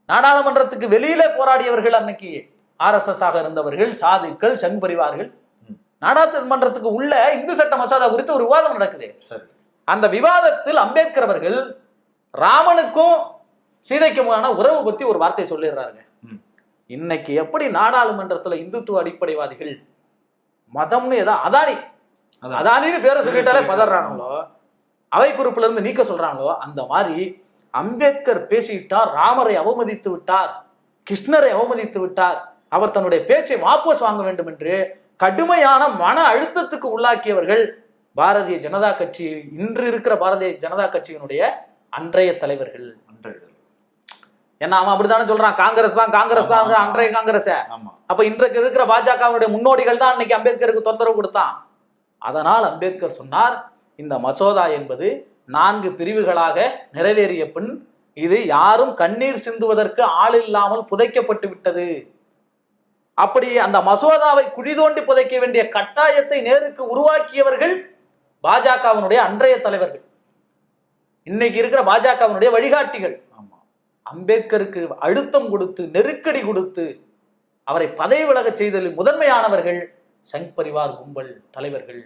நாடாளுமன்றத்துக்கு வெளியில போராடியவர்கள் அன்னைக்கு RSS ஆக இருந்தவர்கள், சாதுக்கள், சங் பரிவார்கள். நாடாளுமன்றத்துக்கு உள்ள இந்து சட்ட மசோதா குறித்து ஒரு விவாதம் நடக்குது. அந்த விவாதத்தில் அம்பேத்கர் அவர்கள் ராமனுக்கும் சீதைக்குமான உறவு பத்தி ஒரு வார்த்தை சொல்லிடுறாங்க. இன்னைக்கு எப்படி நாடாளுமன்றத்துல இந்துத்துவ அடிப்படைவாதிகள் மதம்னு ஏதாவது அதானின்னு பேரை சொல்லிட்டாலே பதறாங்களோ, அவை குறிப்புல இருந்து நீக்க சொல்றாங்களோ, அந்த மாதிரி அம்பேத்கர் பேசிவிட்டார், ராமரை அவமதித்து விட்டார், கிருஷ்ணரை அவமதித்து விட்டார், அவர் தன்னுடைய பேச்சை வாபஸ் வாங்க வேண்டும் என்று கடுமையான மன அழுத்தத்துக்கு உள்ளாக்கியவர்கள் பாரதிய ஜனதா கட்சி, இன்று இருக்கிற பாரதிய ஜனதா கட்சியினுடைய அன்றைய தலைவர்கள். ஏன்னா அவன் அப்படித்தானே சொல்றான், காங்கிரஸ் தான் அன்றைய காங்கிரஸ். அப்ப இன்றைக்கு இருக்கிற பாஜகவுடைய முன்னோடிகள் தான் அன்னைக்கு அம்பேத்கருக்கு தொந்தரவு கொடுத்தான். அதனால் அம்பேத்கர் சொன்னார், இந்த மசோதா என்பது 4 பிரிவுகளாக நிறைவேறிய பின் இது யாரும் கண்ணீர் சிந்துவதற்கு ஆள் இல்லாமல் புதைக்கப்பட்டு விட்டது. அப்படி அந்த மசோதாவை குழி தோண்டி புதைக்க வேண்டிய கட்டாயத்தை நேருக்கு உருவாக்கியவர்கள் பாஜகவினுடைய அன்றைய தலைவர்கள், இன்னைக்கு இருக்கிற பாஜகவினுடைய வழிகாட்டிகள். அம்பேத்கருக்கு அழுத்தம் கொடுத்து, நெருக்கடி கொடுத்து, அவரை பதவி விலக செய்ததில் முதன்மையானவர்கள் சங் பரிவார் கும்பல் தலைவர்கள்.